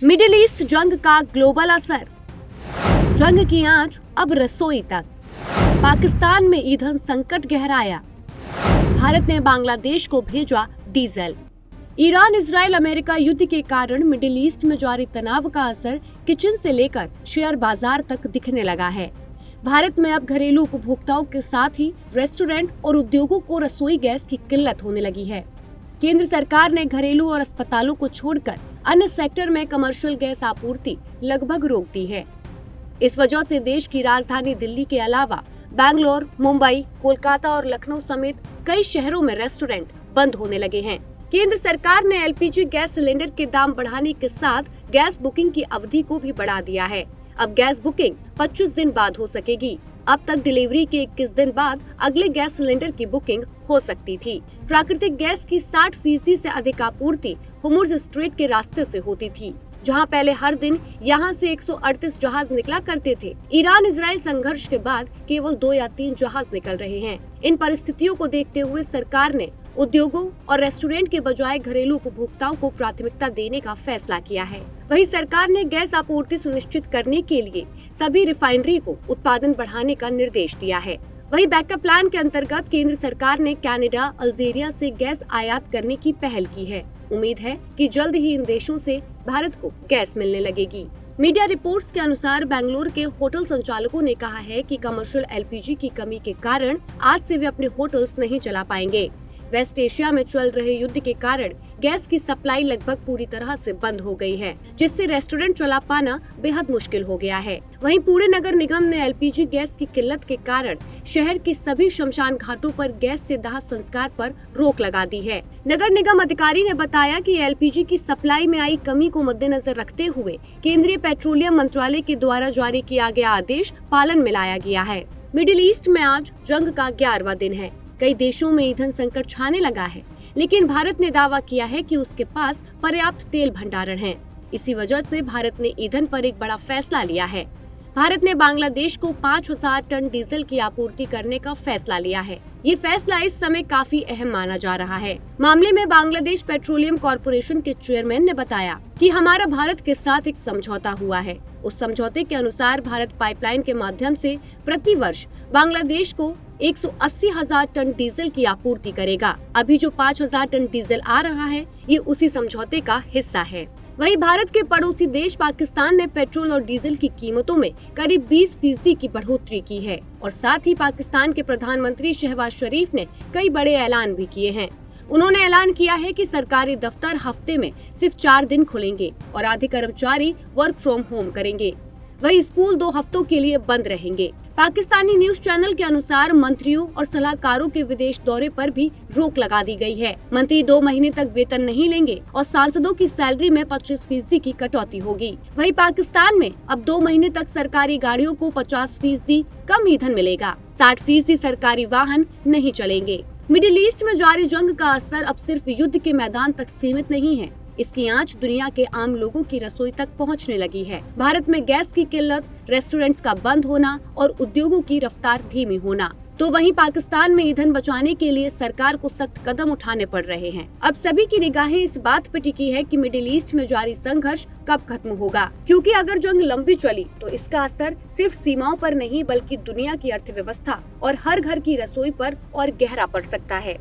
Middle east जंग का global असर, जंग की आंच अब रसोई तक। पाकिस्तान में ईंधन संकट गहराया। भारत ने बांग्लादेश को भेजा डीजल। ईरान इजराइल अमेरिका युद्ध के कारण मिडिल ईस्ट में जारी तनाव का असर किचन से लेकर शेयर बाजार तक दिखने लगा है। भारत में अब घरेलू उपभोक्ताओं के साथ ही रेस्टोरेंट और उद्योगों को रसोई गैस की किल्लत होने लगी है। केंद्र सरकार ने घरेलू और अस्पतालों को छोड़कर अन्य सेक्टर में कमर्शियल गैस आपूर्ति लगभग रोक दी है। इस वजह से देश की राजधानी दिल्ली के अलावा बैंगलोर, मुंबई, कोलकाता और लखनऊ समेत कई शहरों में रेस्टोरेंट बंद होने लगे हैं। केंद्र सरकार ने एलपीजी गैस सिलेंडर के दाम बढ़ाने के साथ गैस बुकिंग की अवधि को भी बढ़ा दिया है। अब गैस बुकिंग 25 दिन बाद हो सकेगी। अब तक डिलीवरी के 21 दिन बाद अगले गैस सिलेंडर की बुकिंग हो सकती थी। प्राकृतिक गैस की 60% से अधिक आपूर्ति हुर्मुज़ स्ट्रेट के रास्ते से होती थी, जहां पहले हर दिन यहां से 138 जहाज निकला करते थे। ईरान इजराइल संघर्ष के बाद केवल 2 या 3 जहाज निकल रहे हैं। इन परिस्थितियों को देखते हुए सरकार ने उद्योगों और रेस्टोरेंट के बजाय घरेलू उपभोक्ताओं को प्राथमिकता देने का फैसला किया है। वहीं सरकार ने गैस आपूर्ति सुनिश्चित करने के लिए सभी रिफाइनरी को उत्पादन बढ़ाने का निर्देश दिया है। वहीं बैकअप प्लान के अंतर्गत केंद्र सरकार ने कनाडा, अल्जीरिया से गैस आयात करने की पहल की है। उम्मीद है कि जल्द ही इन देशों से भारत को गैस मिलने लगेगी। मीडिया रिपोर्ट्स के अनुसार बेंगलुरु के होटल संचालकों ने कहा है कि कमर्शियल एलपीजी की कमी के कारण आज से वे अपने होटल्स नहीं चला पाएंगे। वेस्ट एशिया में चल रहे युद्ध के कारण गैस की सप्लाई लगभग पूरी तरह से बंद हो गई है, जिससे रेस्टोरेंट चला पाना बेहद मुश्किल हो गया है। वहीं पुणे नगर निगम ने एलपीजी गैस की किल्लत के कारण शहर के सभी शमशान घाटों पर गैस से दाह संस्कार पर रोक लगा दी है। नगर निगम अधिकारी ने बताया कि एलपीजी की सप्लाई में आई कमी को मद्देनजर रखते हुए केंद्रीय पेट्रोलियम मंत्रालय के द्वारा जारी किया गया आदेश पालन में लाया गया है। मिडिल ईस्ट में आज जंग का 11वां दिन है। कई देशों में ईंधन संकट छाने लगा है, लेकिन भारत ने दावा किया है कि उसके पास पर्याप्त तेल भंडारण है। इसी वजह से भारत ने ईंधन पर एक बड़ा फैसला लिया है। भारत ने बांग्लादेश को 5000 टन डीजल की आपूर्ति करने का फैसला लिया है। ये फैसला इस समय काफी अहम माना जा रहा है। मामले में बांग्लादेश पेट्रोलियम कॉरपोरेशन के चेयरमैन ने बताया कि हमारा भारत के साथ एक समझौता हुआ है। उस समझौते के अनुसार भारत पाइपलाइन के माध्यम से प्रति वर्ष बांग्लादेश को 180,000 टन डीजल की आपूर्ति करेगा। अभी जो 5000 टन डीजल आ रहा है, ये उसी समझौते का हिस्सा है। वहीं भारत के पड़ोसी देश पाकिस्तान ने पेट्रोल और डीजल की कीमतों में करीब 20% की बढ़ोतरी की है और साथ ही पाकिस्तान के प्रधानमंत्री शहबाज शरीफ ने कई बड़े ऐलान भी किए हैं। उन्होंने ऐलान किया है कि सरकारी दफ्तर हफ्ते में सिर्फ 4 दिन खुलेंगे और आधे कर्मचारी वर्क फ्रॉम होम करेंगे। वहीं स्कूल 2 हफ्तों के लिए बंद रहेंगे। पाकिस्तानी न्यूज चैनल के अनुसार मंत्रियों और सलाहकारों के विदेश दौरे पर भी रोक लगा दी गई है। मंत्री 2 महीने तक वेतन नहीं लेंगे और सांसदों की सैलरी में 25% की कटौती होगी। वहीं पाकिस्तान में अब 2 महीने तक सरकारी गाड़ियों को 50% कम ईंधन मिलेगा। 60% सरकारी वाहन नहीं चलेंगे। मिडिल ईस्ट में जारी जंग का असर अब सिर्फ युद्ध के मैदान तक सीमित नहीं है। इसकी आंच दुनिया के आम लोगों की रसोई तक पहुंचने लगी है। भारत में गैस की किल्लत, रेस्टोरेंट्स का बंद होना और उद्योगों की रफ्तार धीमी होना, तो वहीं पाकिस्तान में ईंधन बचाने के लिए सरकार को सख्त कदम उठाने पड़ रहे हैं। अब सभी की निगाहें इस बात पर टिकी है कि मिडिल ईस्ट में जारी संघर्ष कब खत्म होगा, क्योंकि अगर जंग लंबी चली तो इसका असर सिर्फ सीमाओं पर नहीं बल्कि दुनिया की अर्थव्यवस्था और हर घर की रसोई पर और गहरा पड़ सकता है।